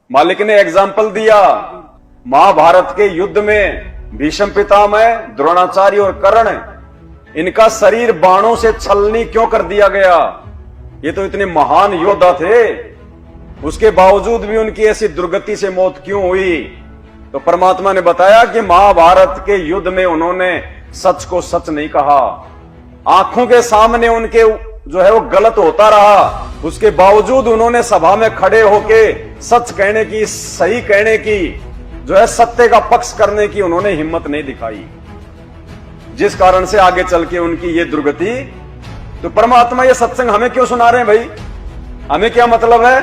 मालिक ने एग्जाम्पल दिया, महाभारत के युद्ध में भीष्म पितामह, द्रोणाचार्य और कर्ण, इनका शरीर बाणों से छलनी क्यों कर दिया गया? ये तो इतने महान योद्धा थे, उसके बावजूद भी उनकी ऐसी दुर्गति से मौत क्यों हुई? तो परमात्मा ने बताया कि महाभारत के युद्ध में उन्होंने सच को सच नहीं कहा। आंखों के सामने उनके जो है वो गलत होता रहा, उसके बावजूद उन्होंने सभा में खड़े होके सच कहने की, सही कहने की, जो है सत्य का पक्ष करने की उन्होंने हिम्मत नहीं दिखाई, जिस कारण से आगे चल के उनकी ये दुर्गति। तो परमात्मा ये सत्संग हमें क्यों सुना रहे हैं भाई? हमें क्या मतलब है?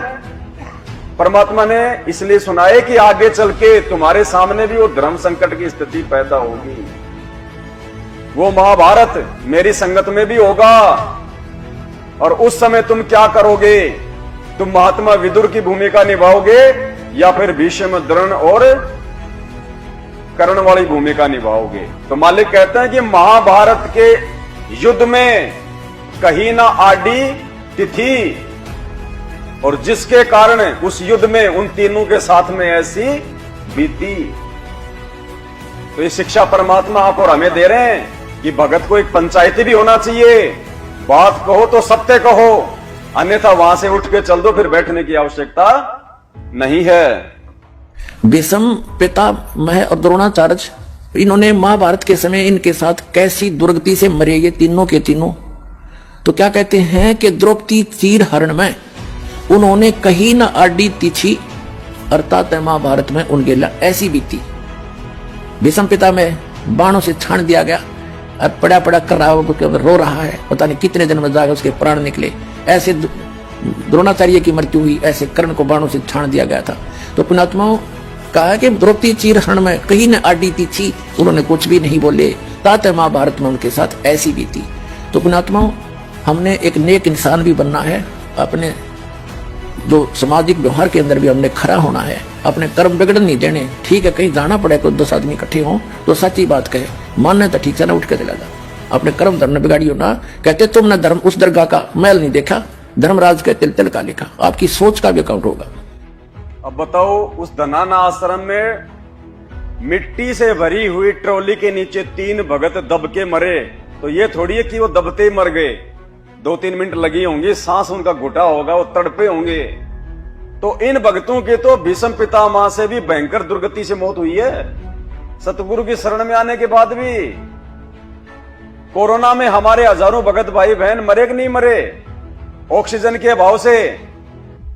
परमात्मा ने इसलिए सुनाए कि आगे चल के तुम्हारे सामने भी वो धर्म संकट की स्थिति पैदा होगी। वो महाभारत मेरी संगत में भी होगा, और उस समय तुम क्या करोगे? तुम महात्मा विदुर की भूमिका निभाओगे या फिर भीष्म, द्रोण और कर्ण वाली भूमिका निभाओगे? तो मालिक कहते हैं कि महाभारत के युद्ध में कहीं ना आडी तिथि, और जिसके कारण उस युद्ध में उन तीनों के साथ में ऐसी बीती। तो ये शिक्षा परमात्मा आप और हमें दे रहे हैं कि भगत को एक पंचायती भी होना चाहिए। बात कहो तो सत्य कहो, अन्यथा वहां से उठ के चल दो, फिर बैठने की आवश्यकता नहीं है। भीष्म पितामह और द्रोणाचार्य, इन्होंने महाभारत के समय इनके साथ कैसी दुर्गति से मरे ये तीनों के तीनों। तो क्या कहते हैं कि द्रौपदी चीर हरण में उन्होंने कहीं न आडी तिथि, अर्थात महाभारत में उनके लिए ऐसी बीती। भीष्म पितामह बाणों से छान दिया गया और पड़ा पड़ा कर रहा है, रो रहा है, पता नहीं कितने दिन में जाकर उसके प्राण निकले। ऐसे द्रोणाचार्य की मृत्यु हुई, ऐसे कर्ण को बाणों से छान दिया गया था। तो पुण्यात्माओं कहा कि द्रौपदी चीर हरण में कहीं न आडी तिथि, उन्होंने कुछ भी नहीं बोले, तात महाभारत में उनके साथ ऐसी बीती। तो पुण्यात्माओं हमने एक नेक इंसान भी बनना है, अपने जो सामाजिक व्यवहार के अंदर भी हमने खरा होना है, अपने कर्म बिगड़न नहीं देने। ठीक है, कहीं जाना पड़े तो 10 आदमी इकट्ठे हों तो सच्ची बात कहे, मानने तो ठीक से ना उठ के चला जा, अपने कर्म धर्म ने बिगाड़ियो ना। कहते तुमने धर्म उस दरगाह का मैल नहीं देखा, धर्मराज के तिल तिल का लिखा। आपकी सोच का भी अकाउंट होगा। अब बताओ, उस धनाना आश्रम में मिट्टी से भरी हुई ट्रॉली के नीचे 3 भगत दब के मरे, तो ये थोड़ी है कि वो दबते ही मर गए। 2-3 मिनट लगी होंगी, सांस उनका घुटा होगा, वो तड़पे होंगे। तो इन भक्तों के तो भीष्म पितामह से भी भयंकर दुर्गति से मौत हुई है, सतगुरु की शरण में आने के बाद भी। कोरोना में हमारे हजारों भगत भाई बहन मरे कि नहीं मरे? ऑक्सीजन के अभाव से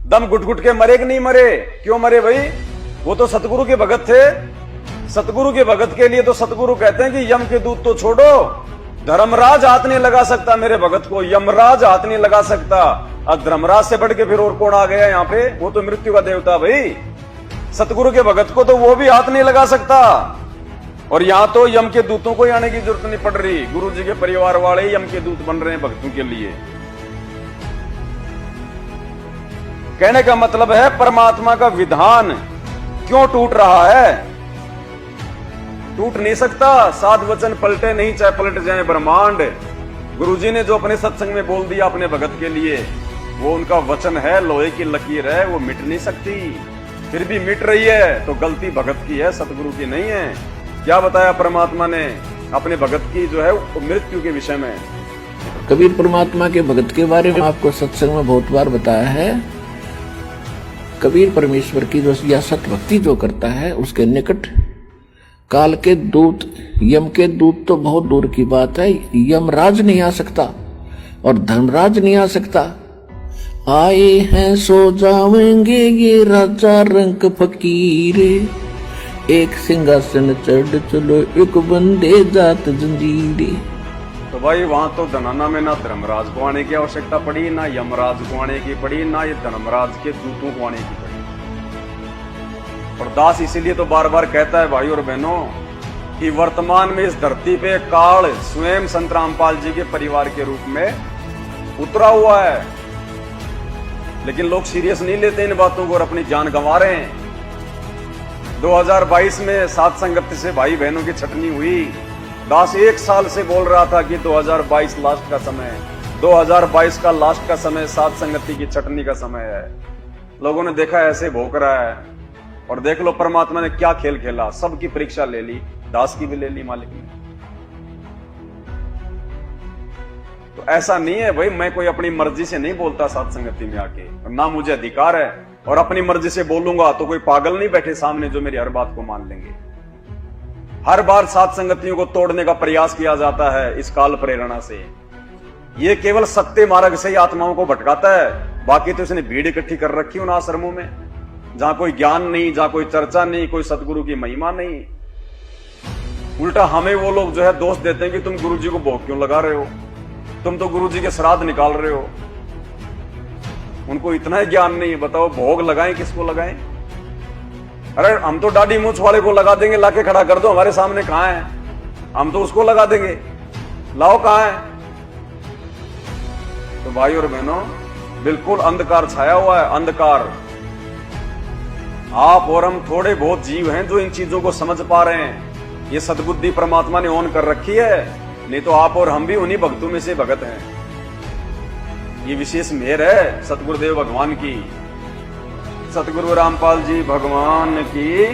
दम घुट घुट के मरे कि नहीं मरे? क्यों मरे भाई? वो तो सतगुरु के भगत थे। सतगुरु के भगत के लिए तो सतगुरु कहते हैं कि यम के दूत तो छोड़ो, धर्मराज हाथ नहीं लगा सकता मेरे भगत को, यमराज हाथ नहीं लगा सकता। अब धर्मराज से बढ़ के फिर और कौन आ गया यहाँ पे? वो तो मृत्यु का देवता भाई। सतगुरु के भगत को तो वो भी हाथ नहीं लगा सकता। और यहाँ तो यम के दूतों को आने की जरूरत नहीं पड़ रही, गुरु जी के परिवार वाले यम के दूत बन रहे हैं भक्तों के लिए। कहने का मतलब है परमात्मा का विधान क्यों टूट रहा है? टूट नहीं सकता। सात वचन पलटे नहीं, चाहे पलट जाए ब्रह्मांड। गुरुजी ने जो अपने सत्संग में बोल दिया अपने भगत के लिए, वो उनका वचन है, लोहे की लकीर है, वो मिट नहीं सकती। फिर भी मिट रही है तो गलती भगत की है, सतगुरु की नहीं है। क्या बताया परमात्मा ने अपने भगत की जो है मृत्यु के विषय में? कबीर परमात्मा के भगत के बारे में आपको सत्संग में बहुत बार बताया है। कबीर परमेश्वर की जो या सत भक्ति जो करता है, उसके निकट काल के दूत, यम के दूत तो बहुत दूर की बात है, यमराज नहीं आ सकता और धर्मराज नहीं आ सकता। आए हैं सो जावेंगे ये राजा रंग फकीरे, एक सिंहासन चढ़ चलो एक बंदे जात जंजीरे। तो भाई वहां तो धनाना में ना धर्मराज को आने की आवश्यकता पड़ी, ना यमराज को आने की पड़ी, ना ये धर्मराज के दूतों को आने की पड़ी। और दास इसीलिए तो बार बार कहता है भाई और बहनों कि वर्तमान में इस धरती पे काल स्वयं संत रामपाल जी के परिवार के रूप में उतरा हुआ है, लेकिन लोग सीरियस नहीं लेते इन बातों को और अपनी जान गंवा रहे हैं। 2022 में सात संगत से भाई बहनों की छटनी हुई। दास 1 साल से बोल रहा था कि 2022 लास्ट का समय है, 2022 का लास्ट का समय सात संगति की छटनी का समय है। लोगों ने देखा ऐसे भोंक रहा है, और देख लो परमात्मा ने क्या खेल खेला, सबकी परीक्षा ले ली, दास की भी ले ली मालिक ने। तो ऐसा नहीं है भाई, मैं कोई अपनी मर्जी से नहीं बोलता साथ संगति में आके, ना मुझे अधिकार है, और अपनी मर्जी से बोलूंगा तो कोई पागल नहीं बैठे सामने जो मेरी हर बात को मान लेंगे। हर बार साथ संगतियों को तोड़ने का प्रयास किया जाता है इस काल प्रेरणा से। ये केवल सत्य मार्ग से ही आत्माओं को भटकाता है, बाकी तो इसने भीड़ इकट्ठी कर रखी उन आश्रमों में जहां कोई ज्ञान नहीं, जहां कोई चर्चा नहीं, कोई सतगुरु की महिमा नहीं। उल्टा हमें वो लोग जो है दोष देते हैं कि तुम गुरुजी को भोग क्यों लगा रहे हो, तुम तो गुरुजी के श्राद्ध निकाल रहे हो। उनको इतना ही ज्ञान नहीं है, बताओ भोग लगाएं किसको लगाएं? अरे हम तो दाढ़ी मूछ वाले को लगा देंगे, लाके खड़ा कर दो हमारे सामने, कहां है? हम तो उसको लगा देंगे, लाओ कहां है? तो भाई और बहनों, बिल्कुल अंधकार छाया हुआ है, अंधकार। आप और हम थोड़े बहुत जीव हैं जो इन चीजों को समझ पा रहे हैं। ये सद्बुद्धि परमात्मा ने ऑन कर रखी है, नहीं तो आप और हम भी उन्हीं भक्तों में से भगत हैं। ये विशेष मेहर है सतगुरुदेव भगवान की। सतगुरु रामपाल जी भगवान की